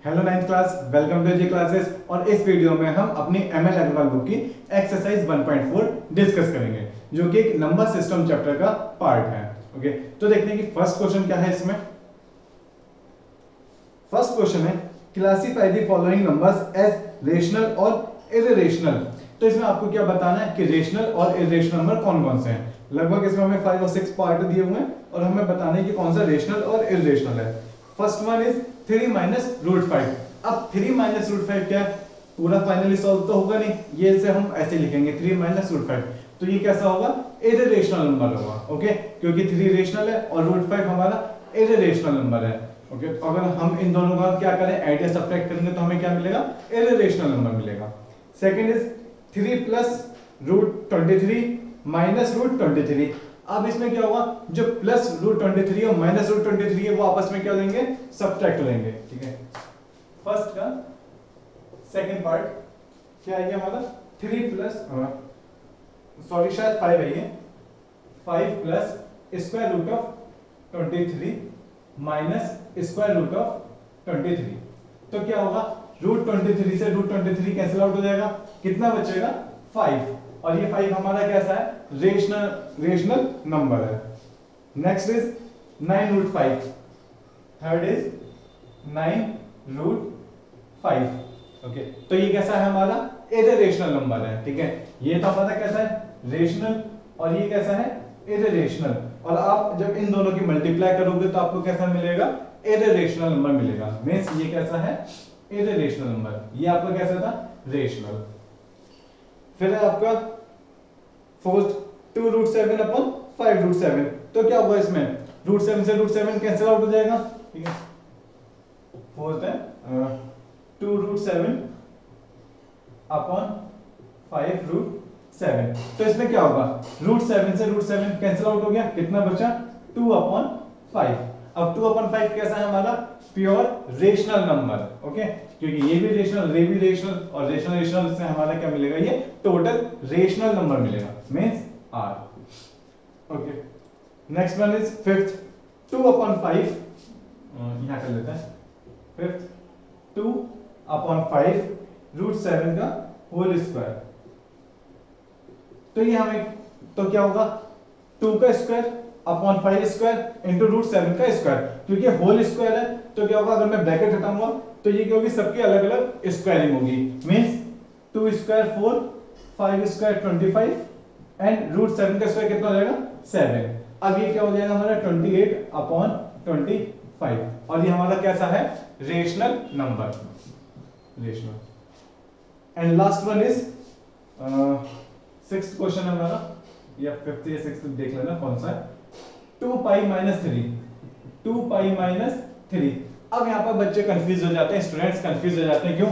Hello ninth class, welcome to G classes. और इस video में हम अपनी एमएल अग्रवाल बुक की एक्सरसाइज 1.4 डिस्कस करेंगे, जो कि एक नंबर सिस्टम चैप्टर का पार्ट है। ओके, तो देखते हैं कि फर्स्ट क्वेश्चन क्या है इसमें। फर्स्ट क्वेश्चन है classify the following numbers as rational और इररेशनल। तो इसमें आपको क्या बताना है कि रेशनल और इररेशनल नंबर कौन कौन से हैं। लगभग इसमें हमें 5 और 6 पार्ट दिए हुए हैं और हमें बताना है कि कौन सा रेशनल और इररेशनल है। First one is 3 minus root 5। अब 3 माइनस रूट 5 क्या है, पूरा फाइनली सॉल्व तो होगा नहीं, ये से हम ऐसे लिखेंगे 3 माइनस रूट 5। तो ये कैसा होगा, इररेशनल नंबर होगा। ओके, क्योंकि 3 रेशनल है और रूट 5 हमारा इररेशनल नंबर है। ओके, तो अगर हम इन दोनों का क्या करें, ऐड या सब्ट्रैक्ट करेंगे तो हमें क्या मिलेगा, इररेशनल नंबर मिलेगा। Second is 3 plus root 23 minus root 23। अब इसमें क्या होगा, जो प्लस रूट 23 और माइनस रूट 23 है वो आपस में क्या लेंगे, सब्ट्रैक्ट लेंगे। ठीक है, फर्स्ट का सेकंड पार्ट क्या है हमारा, 3 प्लस सॉरी शायद 5 है ये, 5 plus square root of 23 minus square root of 23। तो क्या होगा, रूट 23 से रूट 23 कैंसिल आउट हो जाएगा, कितना बचेगा 5। और ये 5 हमारा कैसा है, रेशनल नंबर है। Next is 9 root 5। Third is 9 root 5। Okay, तो ये कैसा है हमारा, इररेशनल नंबर है। ठीक है, ये तो हमारा कैसा है, रेशनल, और ये कैसा है, इररेशनल। और आप जब इन दोनों की मल्टीप्लाई करोगे तो आपको कैसा मिलेगा, इररेशनल नंबर मिलेगा। मींस ये कैसा है, इररेशनल नंबर, ये आपका कैसा था, रेशनल। फिर है आपका फोर्थ 2 रूट 7 अपॉन 5 रूट 7। तो क्या होगा इसमें, रूट 7 से रूट 7 कैंसिल आउट हो जाएगा। ठीक है, फोर्थ है 2 रूट 7 अपॉन 5 रूट 7। तो इसमें क्या होगा, रूट 7 से रूट 7 कैंसिल आउट हो गया, कितना बचा 2 अपॉन 5। अब 2 अपॉन 5 कैसा है हमारा, प्योर रेशनल नंबर। ओके, क्योंकि ये भी रेशनल, ये भी रेशनल, और रेशनल रेशनल से हमारा क्या मिलेगा, ये टोटल रेशनल नंबर मिलेगा, means R. Okay, next one is fifth 2 upon 5, यहां कर लेते हैं। फिफ्थ 2 अपॉन 5 रूट 7 का होल स्क्वायर। तो ये हमें, तो क्या होगा, 2 का square upon 5 square into root 7 का स्क्वायर। क्योंकि होल स्क्वायर है तो क्या होगा, अगर मैं ब्रैकेट हटाऊंगा तो ये क्या होगी, सबकी अलग अलग स्क्वायरिंग होगी। Means 2 square 4, 5 square 25 and root 7 का स्क्वायर कितना हो जाएगा 7। अब ये क्या हो जाएगा हमारा 28 अपॉन 25, और ये हमारा कैसा है, rational number, rational. And last one is sixth question है हमारा, या फिफ्थ या सिक्स्थ देख लेना कौन सा है। 2 पाई माइनस 3, 2 पाई माइनस 3। अब यहाँ पर बच्चे कंफ्यूज हो जाते हैं, स्टूडेंट्स कंफ्यूज हो जाते हैं। क्यों,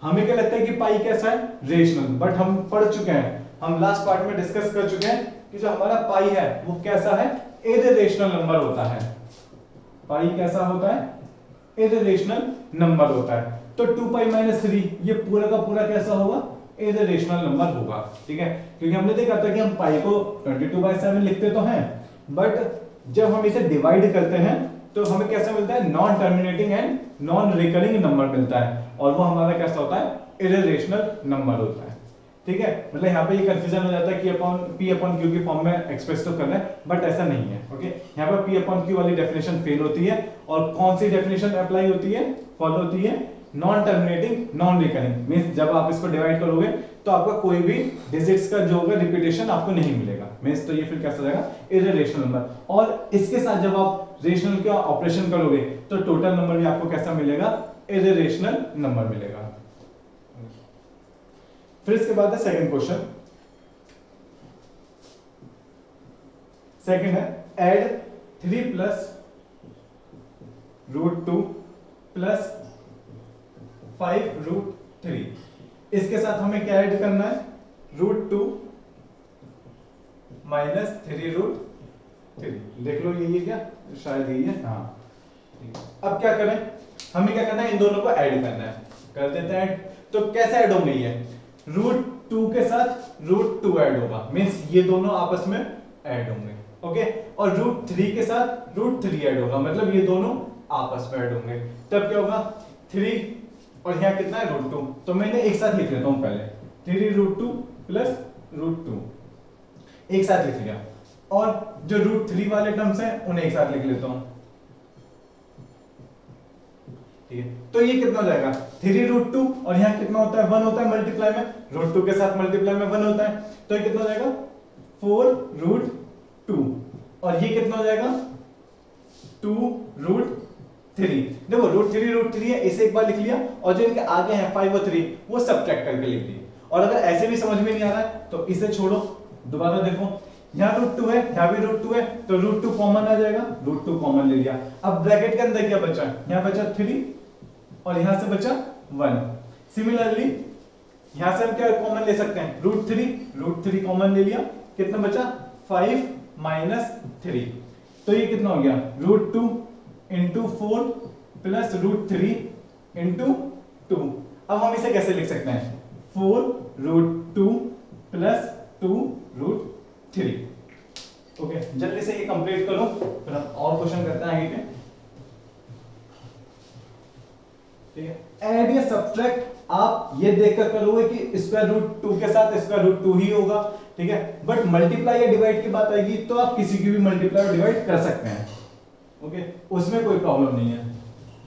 हमें क्या लगता है कि पाई कैसा है, रेशनल, बट हम पढ़ चुके हैं, हम लास्ट पार्ट में डिस्कस कर चुके हैं कि जो हमारा पाई है वो कैसा है, इररेशनल नंबर होता है। पाई कैसा होता है, इररेशनल नंबर होता है। तो 2 पाई माइनस 3 ये पूरा का पूरा कैसा होगा, इररेशनल नंबर होगा। ठीक है, क्योंकि हमने देखा था कि हम पाई को 22/7 लिखते तो हैं, बट जब हम इसे डिवाइड करते हैं तो हमें कैसा मिलता है, non terminating and non recurring number मिलता है, और वो हमारा कैसा होता है, इररेशनल नंबर होता है। ठीक है, मतलब यहाँ पे ये कंफ्यूजन हो जाता है कि अपॉन पी अपॉन क्यू की फॉर्म में एक्सप्रेस तो करना है, बट ऐसा नहीं है। ओके, यहाँ पर पी अपॉन क्यू वाली डेफिनेशन फेल होती है, और कौन सी डेफिनेशन अप्लाई होती है, फॉलो होती है, non terminating non recurring. Means जब आप इसको डिवाइड करोगे तो आपका कोई भी डिजिट्स का जो होगा रिपीटेशन आपको नहीं मिलेगा। मींस तो ये फिर कैसा जाएगा, इररेशनल नंबर। और इसके साथ जब आप रेशनल का ऑपरेशन करोगे तो टोटल नंबर भी आपको कैसा मिलेगा, इररेशनल नंबर मिलेगा। फिर इसके बाद है सेकंड क्वेश्चन। सेकंड है add 3 plus root 2 plus 5 root 3। इसके साथ हमें क्या ऐड करना है, रूट 2 माइनस 3 रूट 3। देख लो यही है क्या, शायद यही है, हाँ। अब क्या करें, हमें क्या करना है, इन दोनों को ऐड करना है, कर देते हैं ऐड। तो कैसे ऐड होंगे ये, रूट 2 के साथ रूट 2 ऐड होगा, मींस ये दोनों आपस में ऐड होंगे। ओके, और रूट 3 के साथ रूट 3 ऐड होगा, मतलब ये दोनों आपस में ऐड होंगे। तब क्या होगा, 3 और यहाँ कितना है √2, तो मैंने एक साथ लिख लेता हूँ पहले 3√2 प्लस √2 एक साथ लिख लिया, और जो √3 वाले टर्म्स हैं उन्हें एक साथ लिख लेता हूँ। ठीक है, तो ये कितना हो जाएगा 3√2 और यहाँ कितना होता है 1 होता है मल्टीप्लाई में, √2 के साथ मल्टीप्लाई में 1 होता है, तो ये कितना हो जाएगा 4√2 और ये कितना हो जाएगा 2√3। देखो √3 है, इसे एक बार लिख लिया और जो इनके आगे हैं 5 और 3 वो सब्ट्रैक्ट करके लिख दिए। और अगर ऐसे भी समझ में नहीं आ रहा है तो इसे छोड़ो, दोबारा देखो यहाँ √2 है, यहाँ भी √2 है, तो √2 कॉमन आ जाएगा, √2 कॉमन ले लिया। अब ब्रैकेट के अंदर क्या बचा, यहाँ बचा 3 और यहां से बचा 1। सिमिलरली यहां से हम क्या कॉमन ले सकते हैं √3 कॉमन ले लिया, कितना बचा 5 माइनस 3, तो ये कितना हो गया √2 इंटू 4 प्लस √3 इंटू 2। अब हम इसे कैसे लिख सकते हैं 4√2 प्लस 2√3। ओके, जल्दी से ये कंप्लीट करो, फिर हम और क्वेश्चन करते हैं आगे के। ऐड या सब्ट्रैक्ट आप ये देखकर करोगे कि √2 के साथ √2 ही होगा, ठीक है, बट मल्टीप्लाई या डिवाइड की बात आएगी तो आप किसी की भी मल्टीप्लाई और डिवाइड कर सकते हैं, ओके, उसमें कोई प्रॉब्लम नहीं है।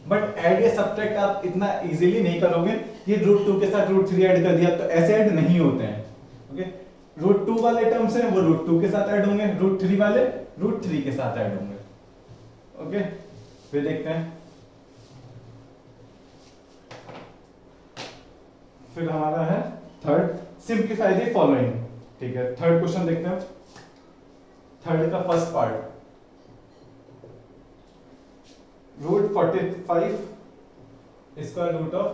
बट ऐड या सब्ट्रैक्ट आप इतना इजीली नहीं करोगे, ये √2 के साथ √3 ऐड कर दिया तो ऐसे ऐड नहीं होते हैं, ओके। √2 वाले टर्म्स हैं वो √2 के साथ ऐड होंगे, √3 वाले √3 के साथ ऐड होंगे, ओके। फिर देखते हैं, फिर हमारा है थर्ड, सिंप्लीफाई द फॉलोइंग, ठीक है। थर्ड क्वेश्चन देखते हैं, थर्ड का first part, √45 square root of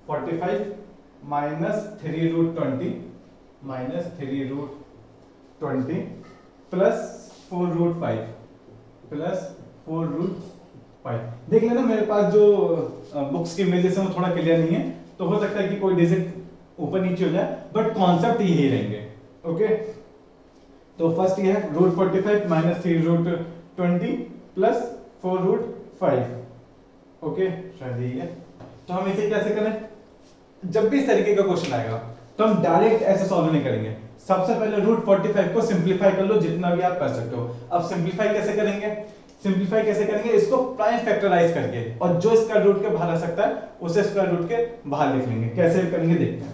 45 minus 3√20 minus 3√20 plus 4√5 plus 4√5। देख लेना मेरे पास जो बुक्स की इमेजेस हैं वो थोड़ा क्लियर नहीं है, तो हो सकता है कि कोई डिजिट ऊपर नीचे हो जाए, बट कॉन्सेप्ट यही रहेंगे, ओके। तो फर्स्ट ये है √45 माइनस 3√20 प्लस 4√5, ओके, शायद यही है। तो हम इसे कैसे करें, जब भी इस तरीके का क्वेश्चन आएगा तो हम डायरेक्ट ऐसे सॉल्व नहीं करेंगे, सबसे पहले √45 को सिंप्लीफाई कर लो जितना भी आप कर सकते हो। अब सिंप्लीफाई कैसे करेंगे, इसको प्राइम फैक्टराइज करके, और जो स्क्वायर रूट के बाहर आ सकता है उसे स्क्वायर रूट के बाहर लिख लेंगे। कैसे करेंगे देखते हैं,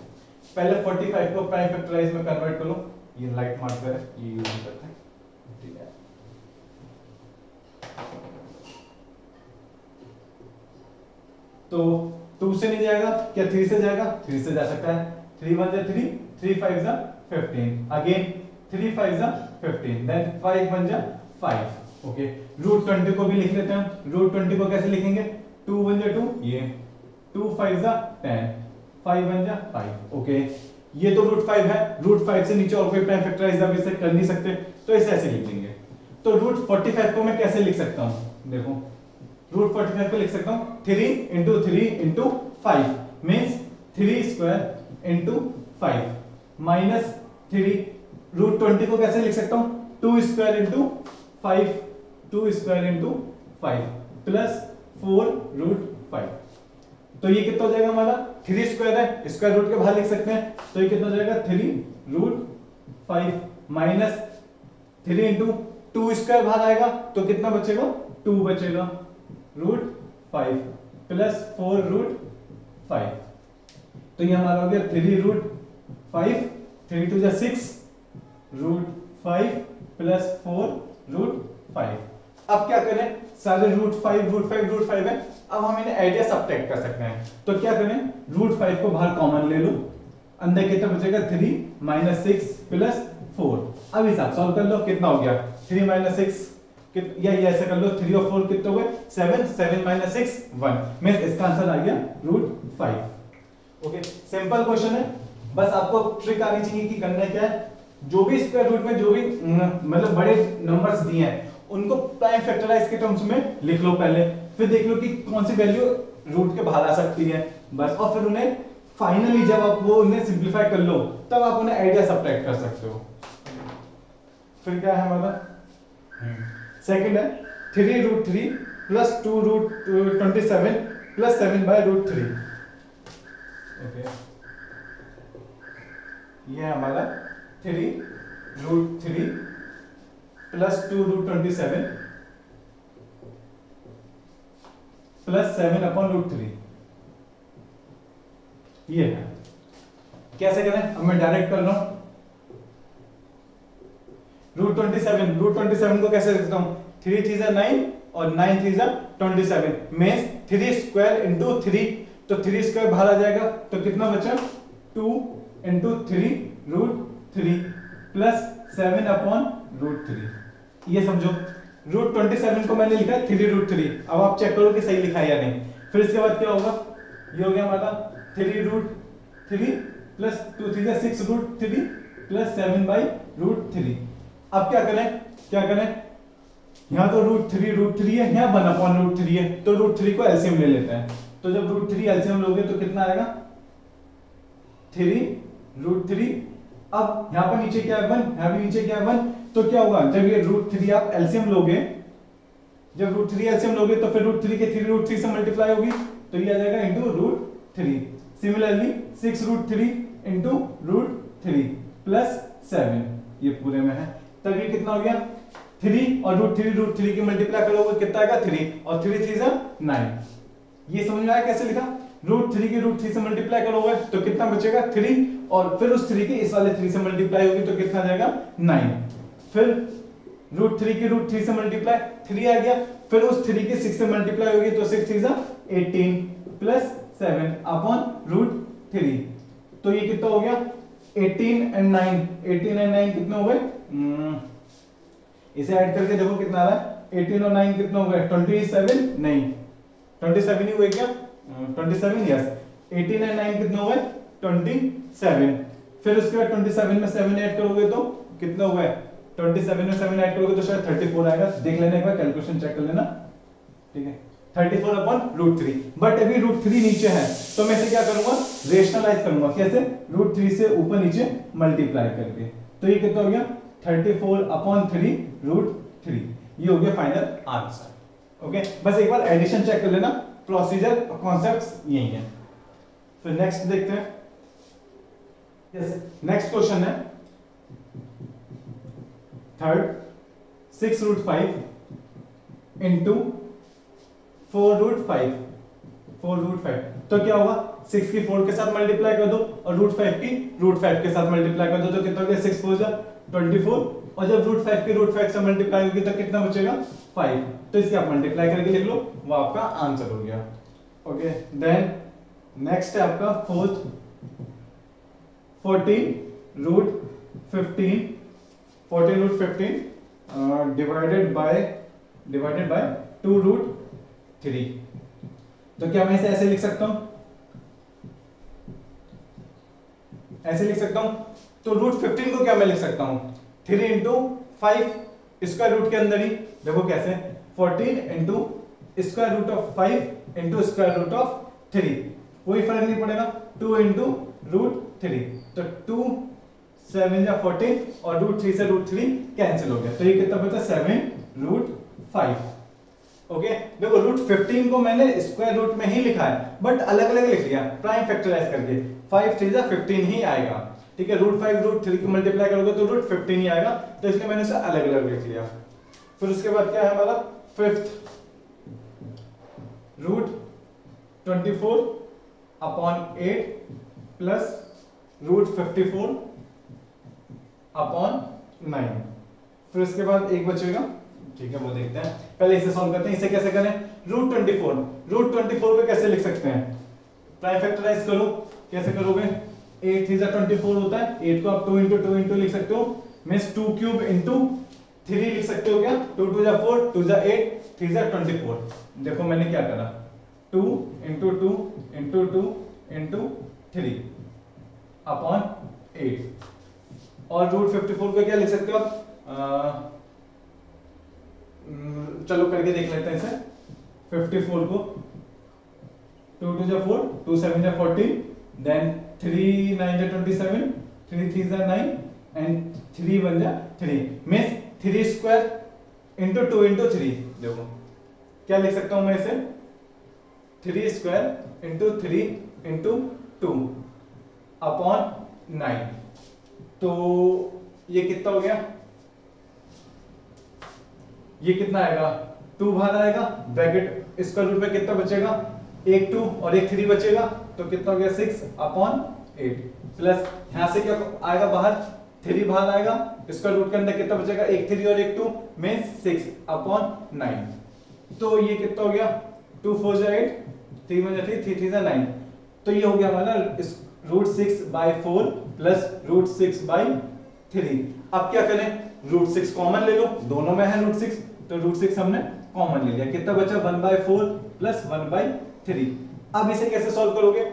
पहले 45 को प्राइम फैक्टराइज में कन्वर्ट करो, ये लाइट मार्कर है ये यूज करते हैं, ठीक है। तो 2 से नहीं जाएगा क्या 3 से जाएगा, 3 से जा सकता है, 3 1 जा 3, 3 5 जा 15, अगेन 3 5 जा 15, देन 5 1 जा 5, ओके। √20 को भी लिख लेते हैं, √20 को कैसे लिखेंगे 2 1 जा 2, ये 2 5 जा 10, 5 1 जा 5, ओके। ये तो √5 है, √5 से नीचे और कोई प्राइम फैक्टराइज आप इसे कर नहीं सकते, तो इसे ऐसे लिख लेंगे। तो √45 को मैं कैसे लिख सकता हूं, देखो √45 को लिख सकता हूं 3 into 3 into 5 means 3 square into 5 minus 3, √20 को कैसे लिख सकता हूं 2 square into 5, 2 square into 5 plus 4√5। तो ये कितना हो जाएगा हमारा 3 स्क्वायर है, स्क्वायर रूट के बाहर लिख सकते हैं, तो ये कितना हो जाएगा 3√5 माइनस 3 इंटू 2 स्क्वायर बाहर आएगा तो कितना बचेगा 2 बचेगा, √5 प्लस 4√5। तो ये हमारा हो गया 3√5, 3 2 जा 6, √5 प्लस 4√5। अब क्या करें, सारे √5 है, अब हम इन्हें ऐड या सब्ट्रैक्ट कर सकते हैं। तो क्या करें, √5 को बाहर कॉमन ले लो, अंदर कितना बचेगा 3 माइनस 6 प्लस 4। अब हिसाब सॉल्व कर लो, कितना हो गया 3 माइनस 6, या ऐसे कर लो 3 और 4 कितने हो गए 7, 7 माइनस 6 1, मींस इसका आंसर आ गया √5। ओके, सिंपल क्वेश्चन है, बस आपको ट्रिक आनी चाहिए कि करना क्या है, जो भी स्क्वायर रूट में जो भी मतलब बड़े नंबर्स दिए हैं उनको प्राइम फैक्टराइज के टर्म्स में लिख लो पहले, फिर देख लो कि कौन सी वैल्यू रूट के बाहर आ सकती है बस, और फिर उन्हें फाइनली जब आप वो उन्हें सिंप्लीफाई कर लो तब आप उन्हें ऐड या सब्ट्रैक्ट कर सकते हो। फिर क्या है हमारा सेकंड है 3√3 प्लस 2√27 प्लस 7/√3। ओके, ये है हमारा 3√3 प्लस 2√27 प्लस 7/√3। ये है। कैसे करें? अब मैं डायरेक्ट कर रहा हूं। √27 को कैसे लिखता हूं? 3 3 9 और 9 3 27 मींस 3 स्क्वायर इंटू 3, तो 3 स्क्वायर बाहर आ जाएगा, तो कितना बचा? 2 इंटू 3√3 प्लस 7/√3। ये समझो। √27 को मैंने लिखा 3√3। अब आप चेक करो कि सही लिखा है या नहीं। फिर इसके बाद क्या होगा? ये हो गया हमारा 3√3 प्लस 2 3 6√3 प्लस 7/√3। अब क्या करें? यहाँ तो √3 है, यहाँ 1/√3 है, तो √3 को एलसीएम ले लेते हैं। तो जब √3 एलसीएम लोगे तो कितना आएगा? 3√3। अब यहाँ पर नीचे क्या है? 1, यहाँ भी नीचे क्या है? 1। तो क्या होगा? जब ये √3 आप एलसीएम लोगे, तो फिर √3 के 3√3 से मल्टीप्लाई होगी, तो ये आ जाएगा इंटू √3। सिमिलरली 6√3 इंटू √3 प्लस 7, ये पूरे में है। तब ये कितना हो गया? 3 और √3 की मल्टीप्लाई करोगे कितना आएगा? 3 और 3 3 9। ये समझ में आया कैसे लिखा? √3 की √3 से मल्टीप्लाई करोगे तो कितना बचेगा? 3, और फिर उस 3 की इस वाले 3 से मल्टीप्लाई होगी तो कितना आ जाएगा? 9। फिर √3 की √3 से मल्टीप्लाई 3 आ गया, फिर उस 3 की 6 से मल्टीप्लाई होगी तो 6 3 18 प्लस 7/√3। तो ये कितना हो गया? 18 and 9 कितने हो गए? इसे ऐड करके देखो कितना आ रहा है? 18 और 9 कितना हो गया? 27? नहीं, 27 ही हुए क्या? 27, यस। 18 और 9 कितने हो गए? 27। फिर उसके बाद 27 में 7 ऐड करोगे तो कितना हो गया? 27 में 7 ऐड करोगे तो शायद 34 आएगा। देख लेना एक बार, कैलकुलेशन चेक कर लेना, ठीक है। 34/√3। बट अभी √3 नीचे है, तो मैं इसे क्या करूंगा? रेशनलाइज करूंगा। कैसे? √3 से ऊपर नीचे मल्टीप्लाई करके। तो ये कितना हो गया? 34/3√3। ये हो गया फाइनल आंसर। ओके, बस एक बार एडिशन चेक कर लेना, प्रोसीजर और कॉन्सेप्ट्स यही है। फिर नेक्स्ट देखते हैं। यस, नेक्स्ट क्वेश्चन है थर्ड, 6√5 इंटू 4√5। तो क्या होगा? 6 की 4 के साथ मल्टीप्लाई कर दो और √5 की √5 के साथ मल्टीप्लाई कर दो, तो कितना हो गया? 6 4 24, और जब √5 की √5 से मल्टीप्लाई होगी तो कितना बचेगा? 5। तो इसकी आप मल्टीप्लाई करके लिख लो, वो आपका आंसर हो गया। ओके, देन नेक्स्ट है आपका फोर्थ, 14√15 डिवाइडेड बाय 2√3। तो क्या मैं इसे ऐसे लिख सकता हूं? तो √15 को क्या मैं लिख सकता हूं? 3 इंटू 5 स्क्वायर रूट के अंदर ही। देखो कैसे? 14 into square root of 5 into square root of 3, कोई फर्क नहीं पड़ेगा। 2 इंटू √3, तो 2 7 या 14 और √3 से √3 कैंसिल हो गया, तो ये कितना बचा? 7√5। ओके, देखो √15 को मैंने स्क्वायर रूट में ही लिखा है, बट अलग अलग लिख लिया प्राइम फैक्टराइज करके। 5 3 15 ही आएगा, ठीक है। √5 √3 को मल्टीप्लाई करोगे तो √15 ही आएगा, तो इसलिए मैंने इसे अलग अलग लिख लिया। फिर उसके बाद क्या है हमारा? Fifth, √24/8 plus √54/9। फिर उसके बाद एक बचेगा, ठीक है, वो देखते हैं। पहले इसे सॉल्व करते हैं। इसे कैसे करें? √24 को कैसे लिख सकते हैं? प्राइम फैक्टराइज करो। कैसे करोगे? 8 3 24 होता है, 8 को आप 2 इंटू 2 इंटू लिख सकते हो, मींस 2 क्यूब इंटू 3 लिख सकते हो। क्या? 2 2 4 2 8 3 24। देखो मैंने क्या करा, 2 इंटू 2 इंटू 2 इंटू 3 अपॉन 8। और √54 को क्या लिख सकते हो आप? चलो करके देख लेते हैं इसे। 54 को 2 2 4 2 7 14, then 3 9 27, 3 3 9 and 3 1 3, means 3 square into 2 into 3। देखो क्या लिख सकता हूं मैं इसे? 3 स्क्वायर इंटू 3 इंटू 2 अपॉन 9। तो ये कितना हो गया, ये कितना आएगा, 2 बाहर आएगा, ब्रैकेट स्क्वायर रूट में कितना बचेगा, एक 2 और एक 3 बचेगा, तो कितना हो गया 6 अपॉन 8 प्लस यहां से क्या आएगा बाहर, 3 बाहर आएगा, स्क्वायर रूट के अंदर कितना बचेगा, एक 3 और एक 2 मींस 6 अपॉन 9। तो ये कितना हो गया, 2 4 जा 8, 3 1 जा 3, 3 3 जा 9। तो ये हो गया हमारा √6/4 प्लस √6/3। अब क्या करें, √6 कॉमन ले लो, दोनों में है √6, तो √6 हमने कॉमन ले लिया, कितना बचा 1/4 प्लस 1/3। अब इसे कैसे सॉल्व करोगे,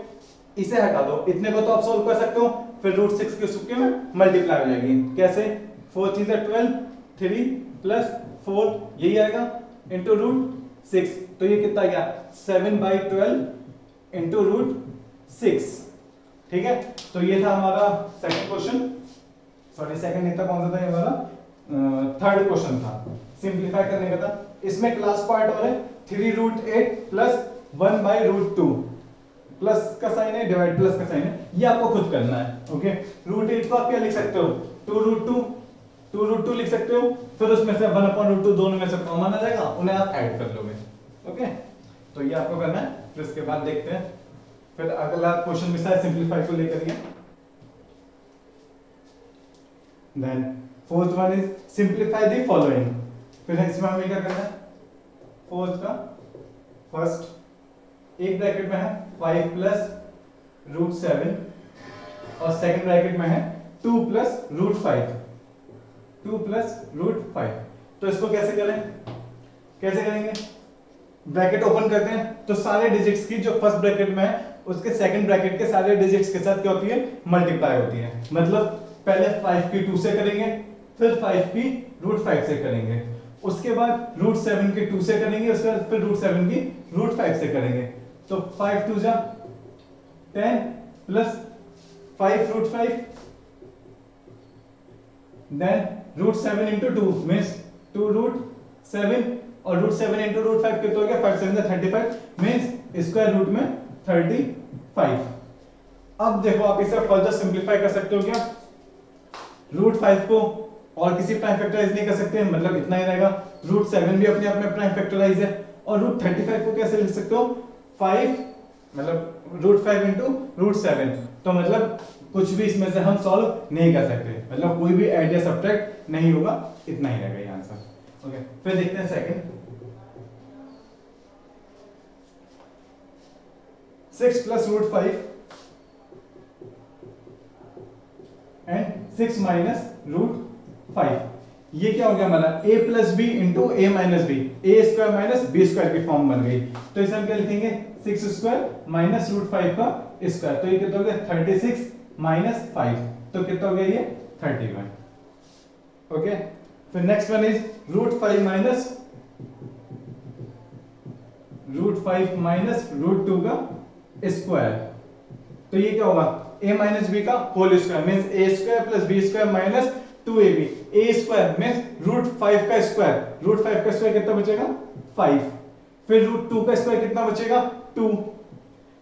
इसे हटा दो, इतने को तो आप सॉल्व कर सकते हो, फिर √6 के उसके में मल्टीप्लाई हो जाएगी, कैसे 4 3 12, 3 प्लस 4 यही आएगा इंटू √6, तो ये कितना आ गया 7/12 इंटू √6। ठीक है, तो ये था हमारा सेकंड क्वेश्चन, सॉरी सेकंड नहीं था, कौन सा था ये हमारा, थर्ड क्वेश्चन था, सिंप्लीफाई करने का था। इसमें क्लास पार्ट और है 3√8 प्लस 1/√2, प्लस का साइन है, डिवाइड प्लस का साइन है, ये आपको खुद करना है। ओके, √8 को आप क्या लिख सकते हो, 2√2 लिख सकते हो, फिर उसमें से 1/√2 दोनों में से कॉमन आ जाएगा, उन्हें आप ऐड कर लोगे। ओके, तो ये आपको करना है, फिर इसके बाद देखते हैं, फिर अगला क्वेश्चन भी शायद सिंप्लीफाई को लेकर ही है। Then fourth one is simplify the following, फिर इसमें हमें क्या करना है, फोर्थ का फर्स्ट एक ब्रैकेट में है 5 प्लस √7 और सेकंड ब्रैकेट में है 2 प्लस √5, 2 प्लस √5। तो इसको कैसे करें, कैसे करेंगे, ब्रैकेट ओपन करते हैं, तो सारे डिजिट्स की जो फर्स्ट ब्रैकेट में है उसके सेकंड ब्रैकेट के सारे डिजिट्स के साथ क्या होती है, मल्टीप्लाई होती है। मतलब पहले 5 की 2 से करेंगे, फिर 5 की √5 से करेंगे, उसके बाद √7 की 2 से करेंगे, उसके बाद फिर √7 की √5 से करेंगे। तो 5 2 जा 10 प्लस 5 √5, देन √7 into 2 मींस 2√7 और √7 into √5 कितना हो गया, 5 7 35 मींस स्क्वायर रूट में 35। अब देखो आप इसे फर्दर सिंप्लीफाई कर सकते हो क्या, √5 को और किसी प्राइम फैक्टराइज नहीं कर सकते, मतलब इतना ही रहेगा, √7 भी अपने आप में प्राइम फैक्टराइज है, और √35 को कैसे लिख सकते हो, 5 मतलब √5 into √7, तो मतलब कुछ भी इसमें से हम सॉल्व नहीं कर सकते, मतलब कोई भी ऐड या सब्ट्रैक्ट नहीं होगा, इतना ही रहेगा ये आंसर। ओके, फिर देखते हैं सेकंड, 6 प्लस √5 एंड 6 माइनस √5, ये क्या हो गया हमारा a plus B into a minus B, A square minus B square की फॉर्म बन गई। तो इसे हम क्या लिखेंगे, 6 स्क्वायर माइनस √5 का स्क्वायर, तो ये कितना हो गया 36 माइनस 5, तो कितना हो गया ये 31। ओके, फिर नेक्स्ट वन इज √5 माइनस √2 का स्क्वायर, तो ये क्या होगा a माइनस बी का whole square means a square plus b square minus 2ab, a square means √5 का स्क्वायर, √5 का स्क्वायर कितना बचेगा 5, फिर √2 का स्क्वायर कितना बचेगा 2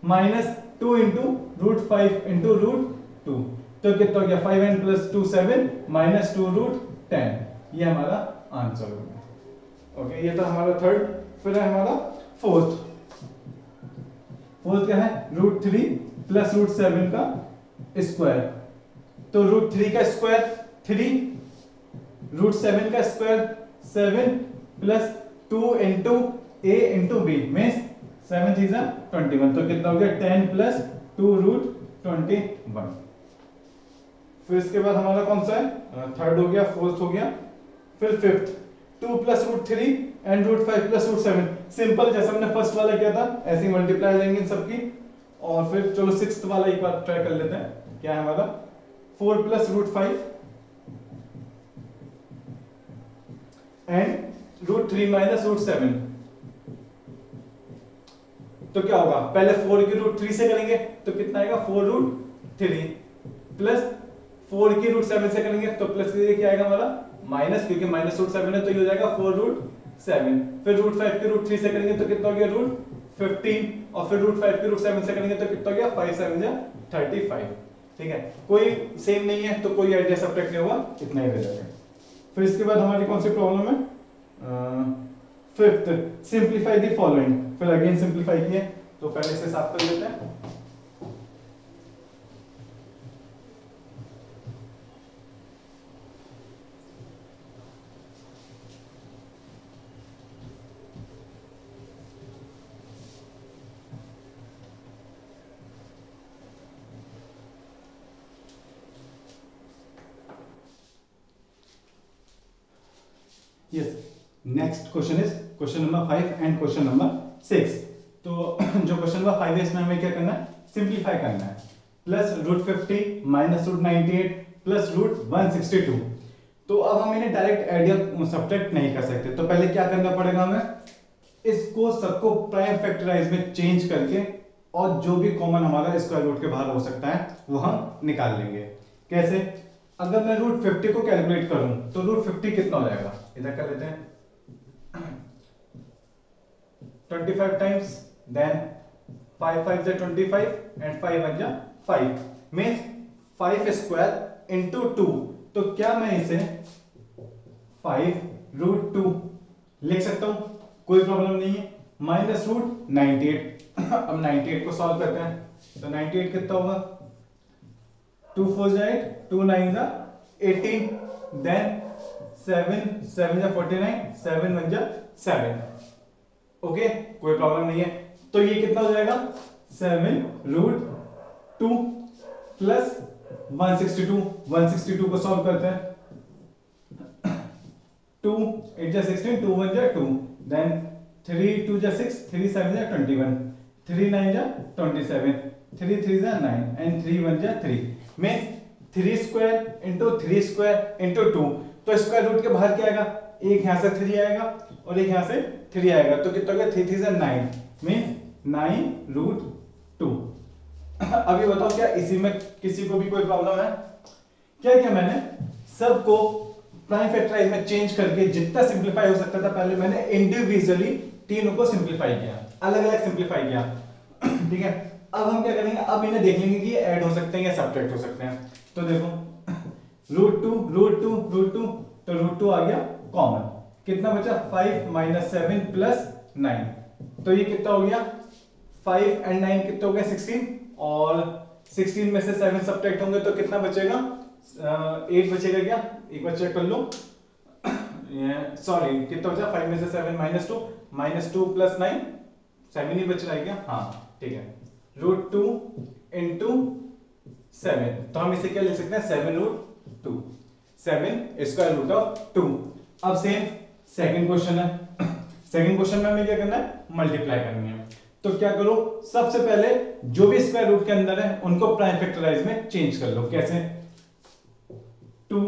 माइनस 2 इंटू √5 इंटू √2, तो कितना हो गया 5n प्लस 2 7 माइनस 2 √10, ये हमारा आंसर हो गया। ओके, ये तो हमारा थर्ड, फिर है हमारा फोर्थ क्या है √3 प्लस √7 का स्क्वायर, तो √3 का स्क्वायर 3, √7 का square 7 plus 2 into a into b means 7 3 21, तो कितना हो गया 10 प्लस 2 √21। फिर इसके बाद हमारा कौन सा है, थर्ड हो गया, फोर्थ हो गया, फिर fifth 2 plus √3 and √5 plus √7, simple जैसा हमने फर्स्ट वाला किया था ऐसे ही मल्टीप्लाई हो जाएंगे इन सबकी। और फिर चलो सिक्स्थ वाला एक बार ट्राई कर लेते हैं, क्या है हमारा 4 प्लस √5 एंड √3 माइनस √7, तो क्या होगा, पहले 4 की √3 से करेंगे तो कितना आएगा 4√3 प्लस 4 की √7 से करेंगे तो प्लस क्या आएगा हमारा माइनस, क्योंकि माइनस √7 है तो ये हो जाएगा 4√7, फिर √5 की √3 से करेंगे तो कितना हो गया 15 और फिर रूट 5 की रूट 7 से करेंगे तो कितना हो गया 5 7 जा 35। ठीक है, कोई सेम नहीं है तो कोई एड या सब्ट्रैक्ट नहीं होगा, इतना ही रह जाएगा। फिर इसके बाद हमारी कौन सी प्रॉब्लम है, फिफ्थ, सिंप्लीफाई द फॉलोइंग। फिर अगेन सिंप्लीफाई किए तो पहले से साफ कर लेते हैं। Yes, next question is question number 5 and question number 6। तो जो क्वेश्चन नंबर 5 है इसमें हमें क्या करना है, सिंप्लीफाई करना है। Plus root 50 minus root 98 plus root 162। तो अब हम इन्हें डायरेक्ट ऐड या सब्ट्रैक्ट नहीं कर सकते, तो पहले क्या करना पड़ेगा हमें, इसको सबको प्राइम फैक्टराइज में चेंज करके और जो भी कॉमन हमारा स्क्वायर रूट के बाहर हो सकता है वो हम निकाल लेंगे। कैसे, अगर मैं रूट 50 को कैलकुलेट करूं तो रूट 50 कितना हो जाएगा, इधर कर लेते हैं 25 टाइम्स, देन 5 5 जा 25 एंड 5 1 जा 5 मींस 5 स्क्वायर इनटू 2। तो क्या मैं इसे 5 रूट 2 लिख सकता हूं, कोई प्रॉब्लम नहीं है। माइनस रूट 98 अब 98 को सॉल्व करते हैं तो 98 कितना होगा, 2 4 जा 8, 2 9 जा 18, देन 7 7 जा 49, 7 1 जा 7। ओके, कोई प्रॉब्लम नहीं है। तो ये कितना हो जाएगा 7 रूट 2 प्लस 162। 162 को सॉल्व करते हैं, 2 8 जा 16, 2 1 जा 2, देन 3 2 जा 6, 3 7 जा 21, 3 9 जा 27, 3 3 जा 9 एंड 3 1 जा 3 means 3 square into 3 square into 2। तो स्क्वायर रूट के बाहर क्या आएगा, एक यहां से 3 आएगा और एक यहां से 3 आएगा, तो कितना हो गया 3 3 जा 9 मींस 9 रूट 2। अभी बताओ क्या इसी में किसी को भी कोई प्रॉब्लम है क्या? क्या मैंने सबको प्राइम फैक्टराइज में चेंज करके जितना सिंपलीफाई हो सकता था पहले मैंने इंडिविजुअली तीनों को सिंपलीफाई किया, अलग अलग सिंपलीफाई किया। ठीक है, अब हम क्या करेंगे, अब इन्हें देख लेंगे कि ये ऐड हो सकते हैं या सब्ट्रैक्ट हो सकते हैं। तो देखो रूट 2 रूट 2 रूट 2, तो रूट 2 आ गया कॉमन, कितना बचा 5 माइनस 7 प्लस 9, तो ये कितना हो गया 5 एंड 9 कितना हो गया 16, और 16 में से 7 सब्ट्रैक्ट होंगे तो कितना बचेगा 8 बचेगा क्या, एक बार चेक कर लो, सॉरी कितना बचा 5 में से 7 माइनस 2 प्लस 9 7 ही बच रहा है क्या, हाँ ठीक है, रूट 2 इंटू 7, तो हम इसे क्या लिख सकते हैं 7 रूट 2, 7 स्क्वायर रूट ऑफ 2। अब सेम सेकंड क्वेश्चन है, सेकंड क्वेश्चन में हमें क्या करना है, मल्टीप्लाई करनी है। तो क्या करो, सबसे पहले जो भी स्क्वायर रूट के अंदर है उनको प्राइम फैक्टराइज में चेंज कर लो। कैसे, 2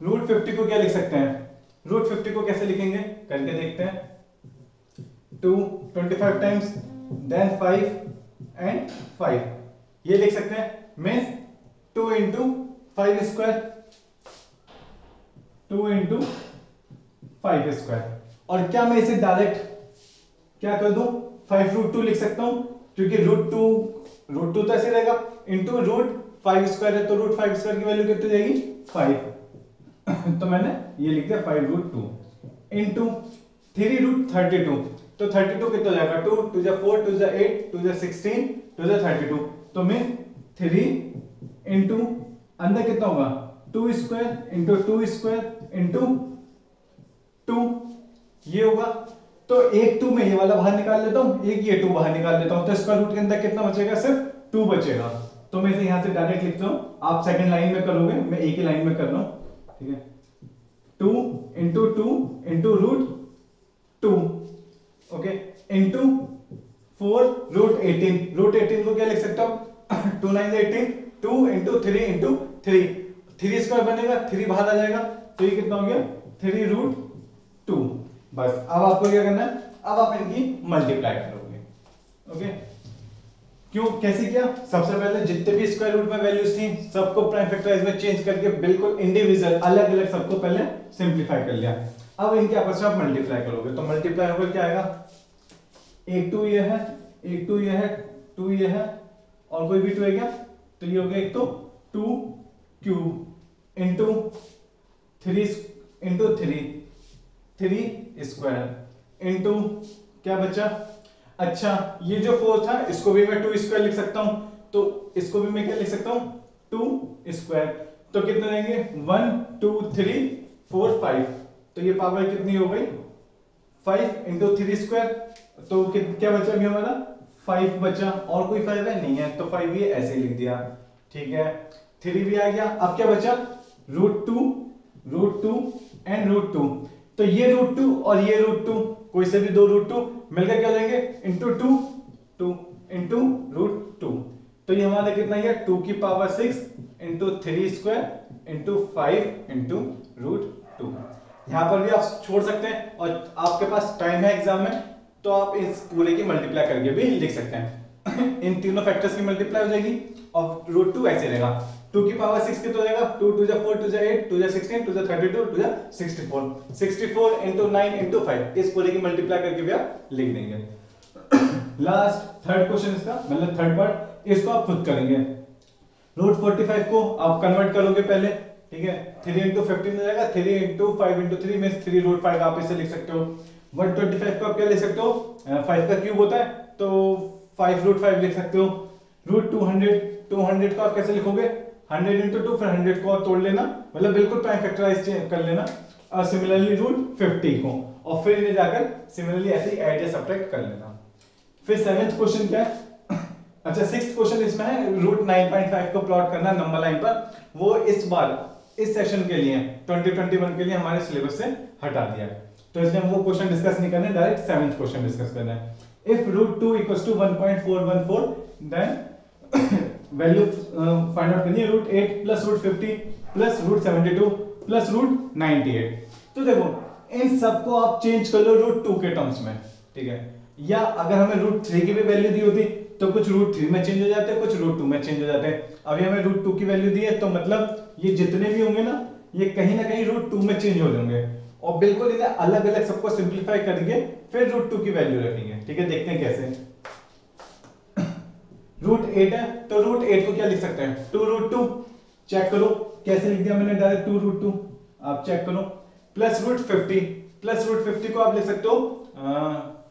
रूट 50 को क्या लिख सकते हैं, रूट 50 को कैसे लिखेंगे करके देखते हैं, 2 25 टाइम्स, देन 5 एंड 5 ये लिख सकते हैं, means 2 into 5 square, 2 into 5 square. और क्या मैं इसे डायरेक्ट क्या कर दूं 5 रूट 2 लिख सकता हूं, क्योंकि रूट 2 तो ऐसे रहेगा, इंटू रूट 5 स्क्वायर है तो रूट 5 स्क्वायर की वैल्यू कितनी जाएगी 5 तो मैंने ये लिख दिया 5 रूट 2 इंटू 3 रूट 32, तो 32 कितना हो जाएगा 2 2 जा 4 2 जा 8 2 जा 16 2 जा 32, तो मैं 3 इंटू अंदर कितना होगा 2 स्क्वायर इंटू 2 स्क्वायर इंटू 2 ये होगा। तो एक 2 में ये वाला बाहर निकाल लेता हूं, एक ये 2 बाहर निकाल लेता हूं, तो स्क्वायर रूट के अंदर कितना बचेगा सिर्फ 2 बचेगा। तो मैं इसे यहां से डायरेक्ट लिखता हूं, आप सेकंड लाइन में करोगे, मैं एक ही लाइन में कर रहा हूं, ठीक है, 2 into 2 into root 2 okay into 4 root 18, root 18 को क्या लिख सकता हूं 2 9 18, 2 इंटू 3 इंटू 3 स्क्वायर बनेगा, 3 बाहर आ जाएगा, तो ये कितना हो गया 3 रूट 2। बस अब आपको क्या करना है, अब आप इनकी मल्टीप्लाई करोगे। ओके, क्यों कैसे किया, सबसे पहले जितने भी स्क्वायर रूट में वैल्यूज थी सबको प्राइम फैक्टराइज में चेंज करके बिल्कुल इंडिविजुअल अलग अलग सबको पहले सिंपलीफाई कर लिया। अब इनके आपस में आप मल्टीप्लाई करोगे तो मल्टीप्लाई होकर क्या आएगा एक 2 ये है, एक 2 ये है, 2 ये है, और कोई भी 2 है क्या? तो ये हो गया एक तो 2 cube into 3 into 3 square into क्या बचा? अच्छा, ये जो 4 था इसको भी मैं 2 स्क्वायर लिख सकता हूं, तो इसको भी मैं क्या लिख सकता हूं? 2 स्क्वायर। तो कितने रहेंगे? 1 2 3 4 5। तो ये पावर कितनी हो गई? 5 इंटू 3 स्क्वायर। तो क्या बचा अभी हमारा? 5 बचा, और कोई 5 है? नहीं है, तो 5 ये ऐसे ही लिख दिया। ठीक है, 3 भी आ गया। अब क्या बचा? Root two and root 2। तो ये रूट 2 और ये रूट 2, कोई से भी दो रूट 2 मिलकर क्या हो जाएंगे? Into 2 into root 2। तो ये हमारा कितना है? 2 की power 6 into 3 square into 5 into root 2। यहां पर भी आप छोड़ सकते हैं, और आपके पास टाइम है एग्जाम में, तो आप इस पूरे की मल्टीप्लाई करके भी लिख सकते हैं। इन तीनों फैक्टर्स की मल्टीप्लाई हो जाएगी, और रूट 2 ऐसे रहेगा। 2 की पावर 6 कितना हो जाएगा? 2 2 4 2 8 2 16 2 32 2 64 64 इंटू 9 इंटू 5। इस पूरे की मल्टीप्लाई करके भी आप लिख देंगे। लास्ट थर्ड क्वेश्चन इसका, मतलब थर्ड पार्ट, इसको आप खुद करेंगे। रूट 45 को आप कन्वर्ट करोगे पहले, ठीक है? 3 इंटू 15 हो जाएगा, 3 इंटू 5 इंटू 3 मीन्स 3 रूट 5 आप इसे लिख सकते हो। 125 को आप क्या लिख सकते हो? 5 का क्यूब होता है, तो 5 रूट 5 लिख सकते हो। रूट 200 को आप कैसे लिखोगे? 100 इंटू 2, फिर 100 को आप तोड़ लेना, मतलब बिल्कुल प्राइम फैक्टराइज कर लेना। और सिमिलरली रूट 50 को, और फिर इन्हें जाकर सिमिलरली ऐसे ही ऐड या सब्ट्रैक्ट कर लेना। फिर सेवेंथ क्वेश्चन क्या है? अच्छा, सिक्स्थ क्वेश्चन इसमें है रूट 9.5 को प्लॉट करना नंबर लाइन पर। वो इस बार इस सेशन के लिए 2021 के लिए हमारे सिलेबस से हटा दिया है, तो इसलिए हम वो क्वेश्चन डिस्कस नहीं करने, डायरेक्ट सेवेंथ क्वेश्चन डिस्कस करना है। If root 2 equals to 1.414, then value find out करनी है root 8 plus root 50 plus root 72 plus root 98। तो देखो, इन सबको आप चेंज कर लो रूट 2 के टर्म्स में, ठीक है? या अगर हमें रूट 3 की भी वैल्यू दी होती तो कुछ रूट 3 में चेंज हो जाते हैं, कुछ रूट 2 में चेंज हो जाते हैं। अभी हमें रूट 2 की वैल्यू दी है, तो मतलब ये जितने भी होंगे ना, ये कहीं ना कहीं रूट 2 में चेंज हो जाएंगे, और बिल्कुल इन्हें अलग अलग सबको सिंप्लीफाई करके फिर रूट 2 की वैल्यू रखेंगे। ठीक है, देखते हैं कैसे। रूट 8 है, तो रूट 8 को क्या लिख सकते हैं? 2 रूट 2। चेक करो कैसे लिख दिया मैंने, डायरेक्ट 2 रूट 2। आप चेक करो। प्लस रूट 50, प्लस रूट 50 को आप लिख सकते हो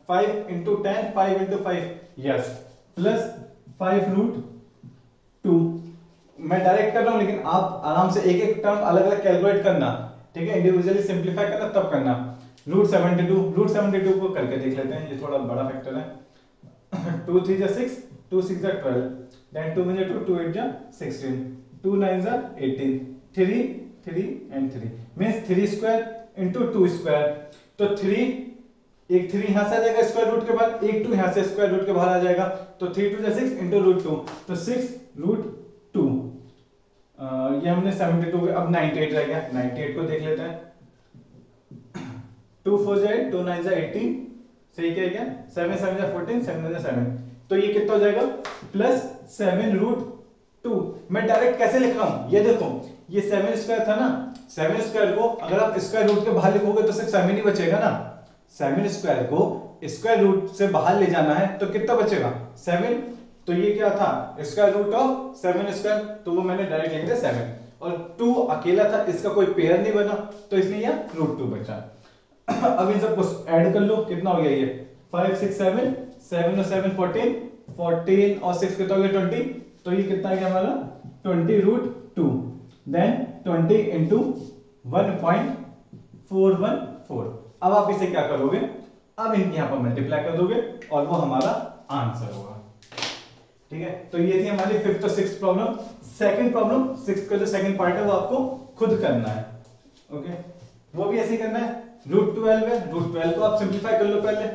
5 into 10 5 into 5, yes, plus 5 root 2। मैं डायरेक्ट कर रहा हूं, लेकिन आप आराम से एक एक टर्म अलग अलग कैलकुलेट करना, ठीक है? इंडिविजुअली सिंप्लीफाई करना, तब करना। रूट 72 को करके देख लेते हैं, ये थोड़ा बड़ा फैक्टर है। 2 3 जा 6, 2 6 जा 12, then 2 2 2 8 जा 16, 2 9 जा 18, 3 3 and 3 means 3 square into 2 square. तो 3, एक 3 यहां से आ जाएगा स्क्वायर रूट के बाद, एक 2 यहां से स्क्वायर रूट के बाहर आ जाएगा, तो 3 2 जा 6 into रूट 2, तो 6 रूट 2। ये हमने 72, अब 98 रह गया, 98 को देख लेते हैं। 2 4 जा 8, 2 9 जा 18, सही क्या गया? 7 7 जा 14, 7 जा 7, तो ये कितना हो जाएगा? Plus 7 root 2। मैं डायरेक्ट कैसे लिख रहा हूं, ये देखो, ये 7 स्क्वायर था ना, 7 स्क्वायर को अगर आप स्क्वायर रूट के बाहर लिखोगे तो सिर्फ 7 ही बचेगा ना। 7 स्क्वायर को स्क्वायर रूट से बाहर ले जाना है, तो कितना बचेगा? 7। तो ये क्या था? स्क्वायर रूट ऑफ 7 स्क्वायर, तो वो मैंने डायरेक्ट लिख दिया 7, और 2 अकेला था, इसका कोई पेयर नहीं बना, तो इसलिए यहां रूट 2 बचा। अब इन सबको ऐड कर लो, कितना हो गया ये? 5 6 7, 7 और 7 14, 14 और 6 कितना हो गया? 20, तो ये कितना आ गया हमारा? 20 रूट 2, देन 20 इंटू 1.414। अब आप इसे क्या करोगे? अब इनके यहां पर मल्टीप्लाई कर दोगे, और वो हमारा आंसर होगा। ठीक है, तो ये थी हमारी फिफ्थ और sixth problem. Second problem, sixth का जो सेकंड पार्ट है वो आपको खुद करना है। ओके, वो भी ऐसे ही करना है। रूट 12 है, रूट 12 को आप सिंप्लीफाई कर लो पहले,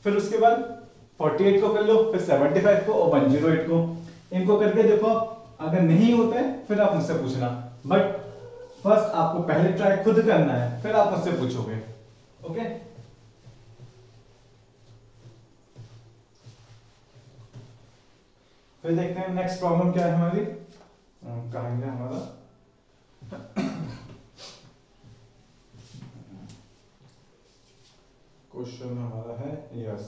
फिर उसके बाद 48 को कर लो, फिर 75 को और 108 को, इनको करके देखो। अगर नहीं होता है फिर आप मुझसे पूछना, बट फर्स्ट आपको पहले ट्राई खुद करना है, फिर आप मुझसे पूछोगे। ओके, फिर देखते हैं नेक्स्ट प्रॉब्लम क्या है हमारी। कहाँ गया हमारा? क्वेश्चन हमारा है, यस,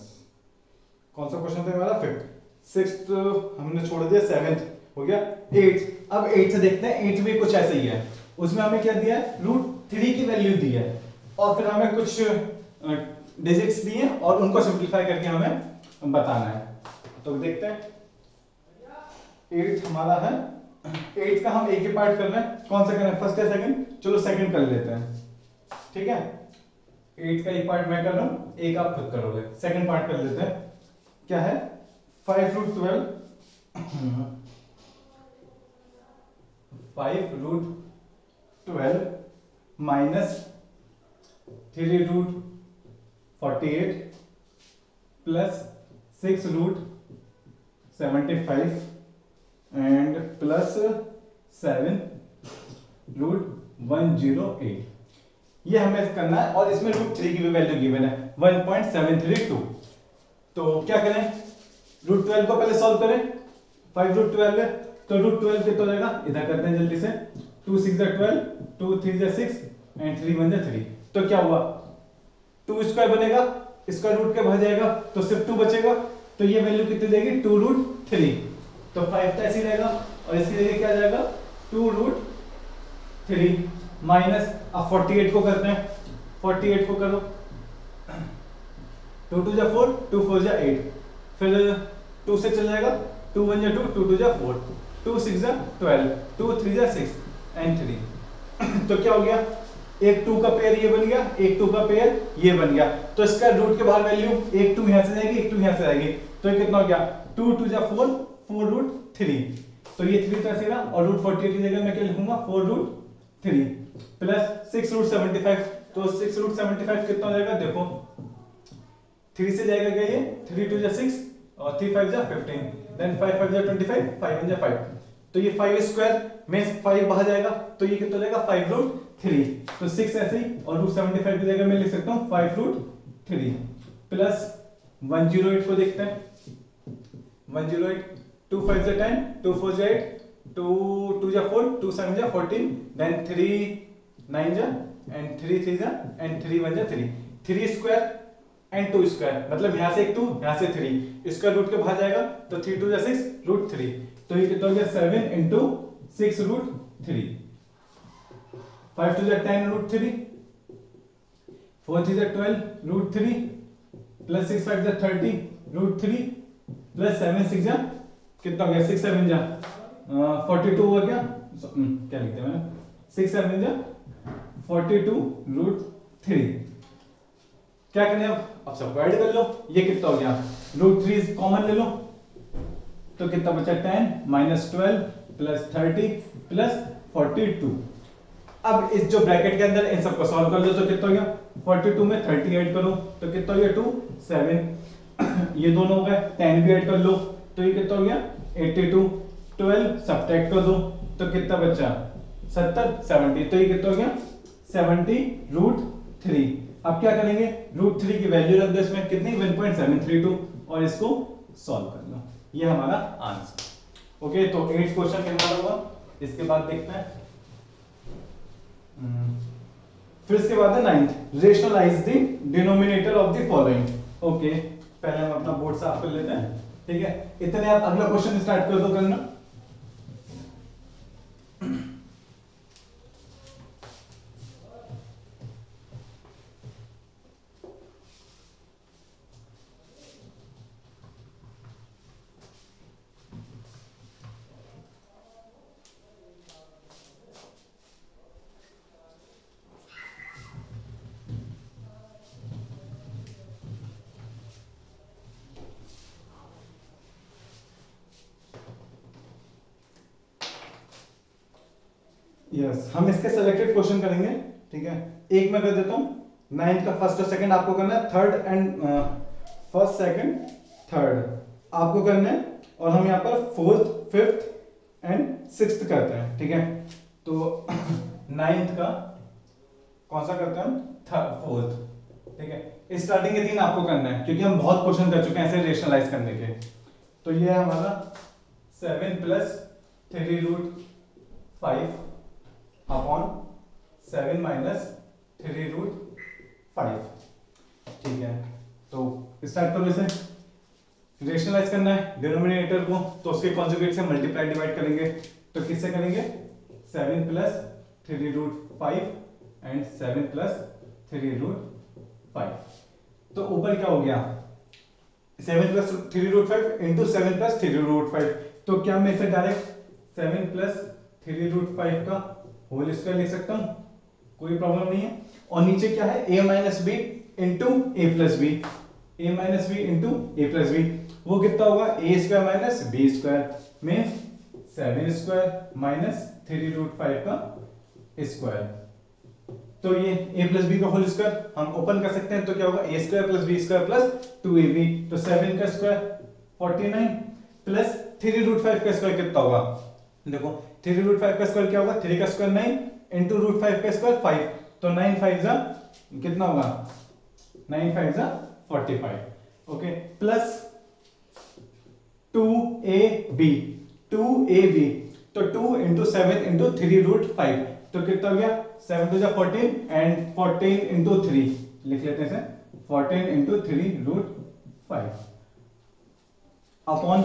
कौन सा क्वेश्चन था हमारा? फिफ्थ। सिक्स्थ हमने छोड़ दिया, सेवेंथ हो गया, एट्थ। अब एट्थ से देखते हैं, एट्थ भी कुछ ऐसा ही है। उसमें हमें क्या दिया है? √3 की वैल्यू दी है और फिर हमें कुछ डिजिट्स दिए और उनको सिंप्लीफाई करके हमें बताना है। तो देखते हैं, एट्थ हमारा है, एट्थ का हम एक ही पार्ट कर रहे हैं। कौन सा करें, फर्स्ट या सेकंड? चलो सेकंड कर लेते हैं, ठीक है। एट्थ का एक पार्ट मैं कर रहा हूं, एक आप खुद करोगे। सेकंड पार्ट कर लेते हैं। क्या है? 5√12 5√12 माइनस 3√48 प्लस 6√75 एंड प्लस 7√108। ये हमें करना है और इसमें √3 की भी वैल्यू गिवन है 1.732। तो क्या करें? √12 को पहले सॉल्व करें। 5√12 है तो √12 कितना हो जाएगा? इधर करते हैं जल्दी से। 2 6 12, 2 3 6 एंड 3 1 3। तो क्या हुआ? 2 स्क्वायर बनेगा, स्क्वायर रूट के भाग जाएगा तो सिर्फ 2 बचेगा। तो ये वैल्यू कितनी देगी? 2√3। तो 5 तो ऐसे ही रहेगा और इसकी जगह क्या आ जाएगा? 2√3 माइनस, अब 48 को करते हैं। 48 को करो, 2 2 4, 2 4 8, फिर 2 से चल जाएगा, 2 1 2, 2 2 4, 2 6 12, 2 3 6 एंड 3। तो क्या हो गया? एक 2 का पेयर ये बन गया, एक 2 का पेयर ये बन गया। तो इसका रूट के बाहर वैल्यू, एक 2 यहां से जाएगी, एक 2 यहां से जाएगी। तो ये कितना हो गया? 2 2 4, 4√3। तो ये 3 तो ऐसे रहा और √48 की जगह मैं क्या लिखूंगा? 4√3 प्लस 6√75। तो 6√75 कितना हो जाएगा? देखो 3 से जाएगा क्या? ये 3 2 6 और 3 5 15, देन 5 5 25, 5 1 5। तो ये 5 स्क्वायर में 5 बाहर जाएगा तो ये कितना हो जाएगा? 5√3। तो 6 ऐसे ही और √75 की जगह मैं लिख सकता हूं 5√3 प्लस 108 को देखते हैं। 108, 2 5 10, 2 4 8, 2 2 4, 2 7 14, then 3 9 and 3 3 and 3 1 3। 3 square and 2 square, मतलब यहां से एक 2, यहां से 3, स्क्वायर रूट के बाहर जाएगा तो 3 2 6 √3। तो ये कितना हो गया? 7 × 6√3। 5 2 10 √3, 4 3 12 √3 प्लस 6 5 30 √3 प्लस 7 6 कितना हो गया? 6 7 42 हो गया। क्या लिखते हैं मैंने? 6 7 42√3। क्या करना है अब सबको ऐड कर लो। ये कितना हो गया? √3 कॉमन ले लो तो कितना बचा? 10 -12 प्लस 30 प्लस 42। अब इस जो ब्रैकेट के अंदर इन सबको सॉल्व कर लो तो कितना हो गया? 42 में 30 ऐड करो तो कितना हो गया? 2 7। ये दोनों हो गए, 10 भी ऐड कर लो तो ये कितना हो गया? 82। 12 सब्ट्रैक्ट कर दो तो कितना बचा? 70 70। तो ये कितना हो गया? 70√3। अब क्या करेंगे? √3 की वैल्यू रख दो इसमें, कितनी? 1.732 और इसको सॉल्व कर लो। ये हमारा आंसर। ओके, तो 8th क्वेश्चन कितना होगा? इसके बाद देखते हैं। फिर इसके बाद है 9th, rationalise the denominator of the following. Okay, पहले हम अपना बोर्ड साफ कर लेते हैं, ठीक है। इतने आप अगला क्वेश्चन स्टार्ट कर दो करना। यस, हम इसके सिलेक्टेड क्वेश्चन करेंगे, ठीक है। एक मैं कर देता हूं, 9th का फर्स्ट और सेकंड आपको करना है, third and first second third आपको करना है और हम यहाँ पर 4th 5th एंड 6th करते हैं, ठीक है। तो 9th का कौन सा करते हैं हम? 4th, ठीक है। स्टार्टिंग के 3 आपको करना है क्योंकि हम बहुत क्वेश्चन कर चुके हैं ऐसे रेशनलाइज करने के। तो ये है हमारा 7 + 3√5 अपॉन 7 - 3√5, ठीक है। तो स्टार्ट करो इसे। रेशनलाइज करना है डिनोमिनेटर को, तो उसके कॉन्जुगेट से मल्टीप्लाई डिवाइड करेंगे। तो किससे करेंगे? 7 प्लस 3√5 एंड 7 प्लस 3√5। तो ऊपर क्या हो गया? 7 प्लस 3√5 इंटू 7 प्लस 3√5। तो क्या मैं इसे डायरेक्ट 7 प्लस 3√5 का होल स्क्वायर लिख सकता हूं, कोई प्रॉब्लम नहीं है। और नीचे क्या है? a minus B into A plus B, a minus B into A plus B, वो कितना होगा? A square minus B square में 7 स्क्वायर माइनस 3√5 का स्क्वायर। तो ये a प्लस बी का होल स्क्वायर हम ओपन कर सकते हैं, तो क्या होगा? a square plus B square plus 2ab। तो 7 का स्क्वायर 49 प्लस 3√5 का स्क्वायर कितना होगा? देखो 3√5 का स्क्वायर क्या होगा? 3 का स्क्वायर 9 इंटू √5 का स्क्वायर 5, तो 9 5 जा कितना होगा? 9 5 जा 45। ओके, प्लस 2ab, 2ab, तो 2 इंटू 7 इंटू 3√5, तो कितना हो गया? 7 2 जा 14 एंड 14 इंटू 3 लिख लेते हैं, 14 इंटू 3√5 अपॉन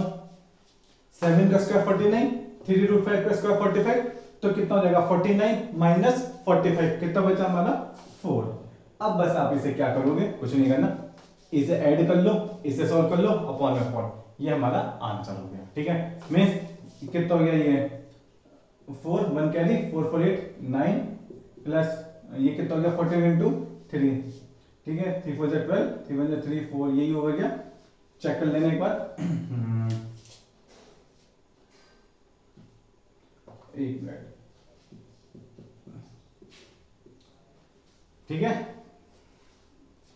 7 का स्क्वायर 49, 3√5 का स्क्वायर 45, तो कितना हो जाएगा? 49 माइनस 45, कितना बचा हमारा? 4। अब बस आप इसे क्या करोगे? कुछ नहीं करना, इसे ऐड कर लो, इसे सॉल्व कर लो, अपॉन में 4, ये हमारा आंसर हो गया। ठीक है, मींस कितना हो गया? ये 4 1 कैरी 4 4 8 9 प्लस ये कितना हो गया? 14 इंटू 3, ठीक है, 3 4 12, 3 1 3 4, यही हो गया। चेक कर लेना एक बार। एक मिनट, ठीक है,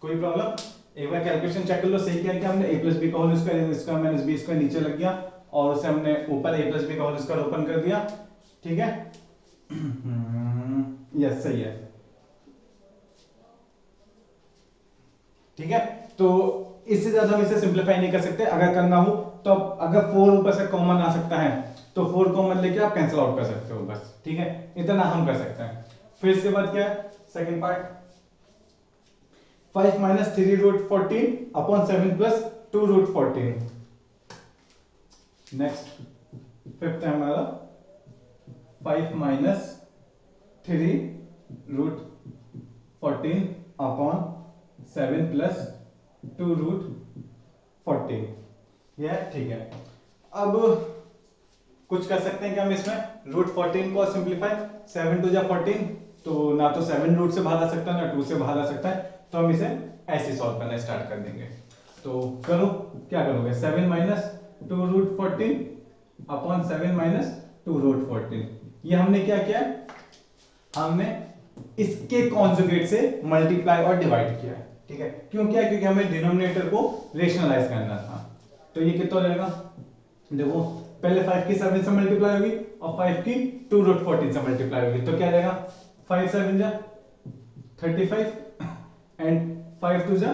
कोई प्रॉब्लम? एक बार कैलकुलेशन चेक कर लो, सही क्या हमने? a प्लस बी का whole square, square minus B square नीचे लग गया, और उसे हमने ऊपर a प्लस बी का होल स्क्वायर ओपन कर दिया। ठीक है, यस सही है। ठीक है, तो इससे ज्यादा हम इसे सिंप्लीफाई नहीं कर सकते। अगर करना हो तो अगर 4 ऊपर से कॉमन आ सकता है तो 4 कॉमन लेके आप कैंसिल आउट कर सकते हो बस। ठीक है, इतना हम कर सकते हैं। फिर इसके बाद क्या है? Second part, 5 minus 3√14 upon 7 plus 2√14। Next fifth है हमारा 5 माइनस 3√14 अपॉन 7 प्लस 2√14। यह ठीक है। अब कुछ कर सकते हैं क्या हम इसमें? √14 को सिंप्लीफाई, 7 2 जा 14, तो ना तो 7 रूट से बाहर आ सकता है ना 2 से बाहर आ सकता है, तो हम इसे ऐसे सॉल्व करना स्टार्ट कर देंगे। तो करो, क्या करोगे? 7 माइनस 2√14 अपॉन 7 माइनस 2√14। ये हमने क्या किया? हमने इसके कॉन्जुगेट से मल्टीप्लाई और डिवाइड किया है। ठीक है, क्यों किया? क्योंकि हमें डिनोमिनेटर को रेशनलाइज करना था। तो ये कितना हो जाएगा? देखो, पहले 5 की 7 से मल्टीप्लाई होगी और 5 की 2√14 से मल्टीप्लाई होगी, तो क्या जाएगा? 5 7 जा 35 एंड 5 2 जा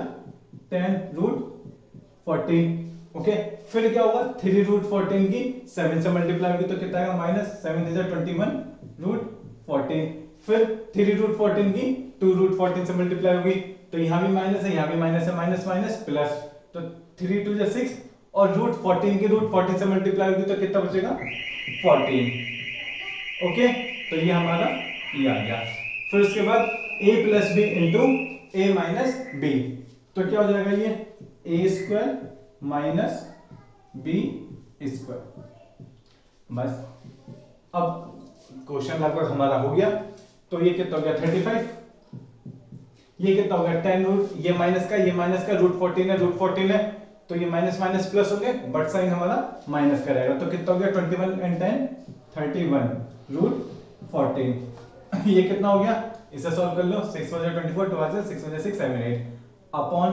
10√14। ओके, फिर क्या होगा? 3√14 की 7 से मल्टीप्लाई होगी, तो कितना आएगा? माइनस 7 जा 21√14। फिर 3√14 की 2√14 से मल्टीप्लाई होगी, तो यहां भी माइनस है, यहां भी माइनस है, माइनस माइनस प्लस, तो 3 2 जा 6, और √14 की √14 से मल्टीप्लाई होगी, तो कितना बचेगा? 14। ओके, तो ये हमारा ये आ गया। फिर उसके बाद a plus B into A minus B, तो क्या हो जाएगा? ये a square minus B square. बस, अब क्वेश्चन लगभग हमारा हो गया। तो ये कितना हो गया? 35, ये कितना हो गया? 10 रूट, ये माइनस का √14 है, √14 है, तो ये माइनस माइनस प्लस हो गया, बट साइन हमारा माइनस का रहेगा, तो कितना हो गया? 21 एंड 10 31√14। ये कितना हो गया? इसे सॉल्व कर लो, 6 4 जा 24, 2 जा 6 6 7 8 अपॉन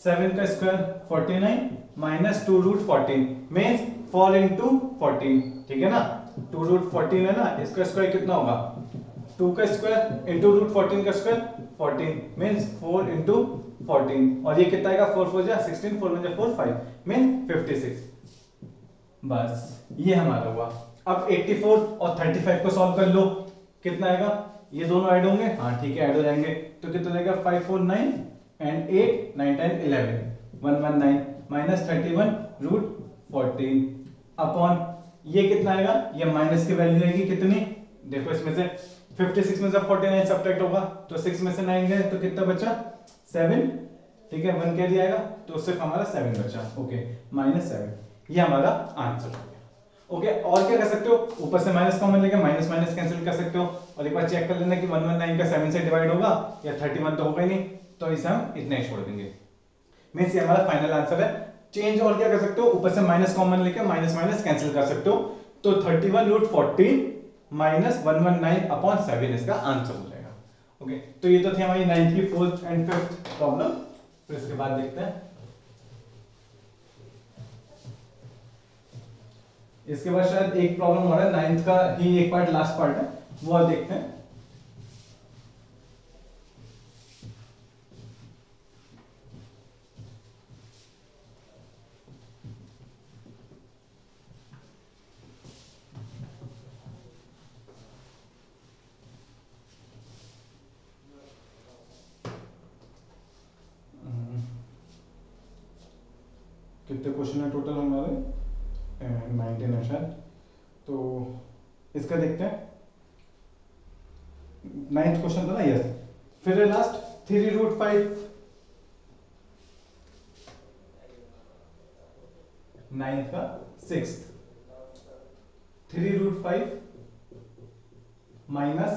7 का स्क्वायर 49 माइनस 2√14 मींस 4 into 14। ठीक है ना, 2√14 है ना, इसका स्क्वायर कितना होगा? 2 का स्क्वायर इंटू √14 का स्क्वायर 14 मींस 4 into 14, और ये कितना आएगा? 4 4 जा 16, 4 1 जा 4 5 मींस 56। बस ये हमारा हुआ। अब 84 और 35 को सॉल्व कर लो, कितना आएगा? ये दोनों ऐड होंगे, हाँ ठीक है ऐड हो जाएंगे, तो कितना जाएगा? 5 4 9 एंड 8 9 10 11 119। माइनस 31 रूट 14 अपॉन ये कितना आएगा, ये माइनस की वैल्यू आएगी कितनी, देखो इसमें से 56 में से 49 सब्ट्रैक्ट होगा तो 6 में से 9 गए तो कितना बचा 7, ठीक है 1 कैरी आएगा तो सिर्फ हमारा 7 बचा, ओके -7, ये हमारा आंसर हो गया। ओके और क्या कर सकते हो, ऊपर से माइनस कॉमन लेके माइनस माइनस कैंसिल कर सकते हो और एक बार चेक कर लेना कि 119 का 7 से डिवाइड होगा या 31 तो होगा ही नहीं, तो इसे हम इतना ही छोड़ देंगे। मींस ये हमारा फाइनल आंसर है। चेंज और क्या कर सकते हो, ऊपर से माइनस कॉमन लेके माइनस माइनस कैंसिल कर सकते हो, तो 31 रूट 14 माइनस 119 अपॉन 7 इसका आंसर हो जाएगा। ओके तो ये तो थी हमारी 9th की 4th एंड 5th प्रॉब्लम। फिर इसके बाद देखते हैं, इसके बाद शायद एक प्रॉब्लम हो रहा है 9th का ही एक पार्ट लास्ट पार्ट है, वो और देखते हैं। कितने क्वेश्चन है टोटल हमारे, 19 है शायद, तो इसका देखते हैं। 9th क्वेश्चन था ना, यस। फिर लास्ट 3 रूट 5, 9th का 6th 3 root 5 minus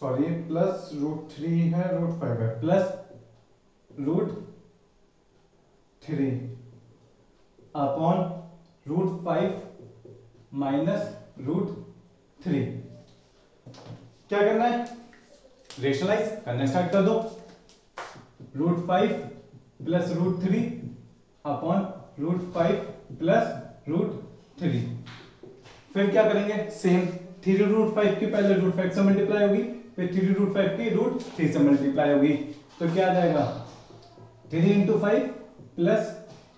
sorry plus root 3 है, रूट 5 है, plus root 3 upon root 5 minus root 3। क्या करना है, रेशनलाइज करना स्टार्ट कर दो। Root 5 plus root 3 upon root 5 plus root 3। फिर क्या करेंगे, सेम 3 रूट 5 की पहले रूट 5 से मल्टीप्लाई होगी, फिर 3 रूट 5 की रूट 3 से मल्टीप्लाई होगी, तो क्या आ जाएगा 3 इंटू 5 प्लस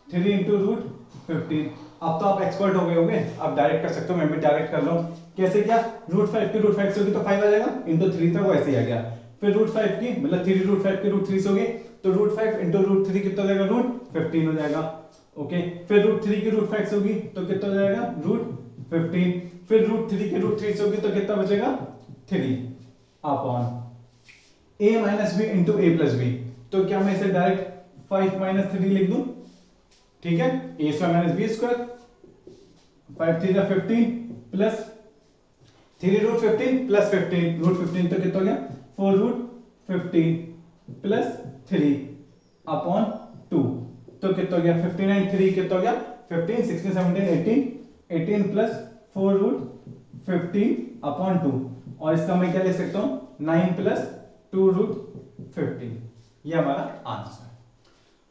3 इंटू रूट 15। अब तो आप एक्सपर्ट हो गए होंगे, आप डायरेक्ट कर सकते हो, मैं भी डायरेक्ट कर रहा हूँ। कैसे, क्या रूट 5 की रूट 5 से होगी तो 5 आ जाएगा, इंटू 3 था वो ऐसे ही आ गया। फिर रूट 5 की मतलब 3 रूट 5 की रूट 3 से होगी तो रूट 5 इंटू रूट 3 कितना हो जाएगा, रूट 15 हो जाएगा। ओके फिर रूट 3 की रूट 5 से होगी तो कितना हो जाएगा, रूट 15। फिर रूट 3 की रूट 3 से होगी तो कितना बचेगा 3 upon a minus B into A plus B. तो क्या मैं इसे डायरेक्ट 5 माइनस 3 लिख दूं, ठीक है, A square minus B square, 5 3 15 plus 3 root 15 plus 15 root 15 तो कितना हो गया 4 रूट 15 प्लस 3 अपॉन 2, तो कितना हो गया 15 एंड 3 कितना हो गया 15 16 17 18 18 प्लस 4 रूट 15 अपॉन 2, और इसका मैं क्या लिख सकता हूं 9 प्लस 2 रूट 15। ये हमारा आंसर है।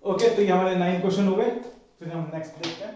ओके तो ये हमारे 9 क्वेश्चन हो गए। फिर हम नेक्स्ट देखते हैं।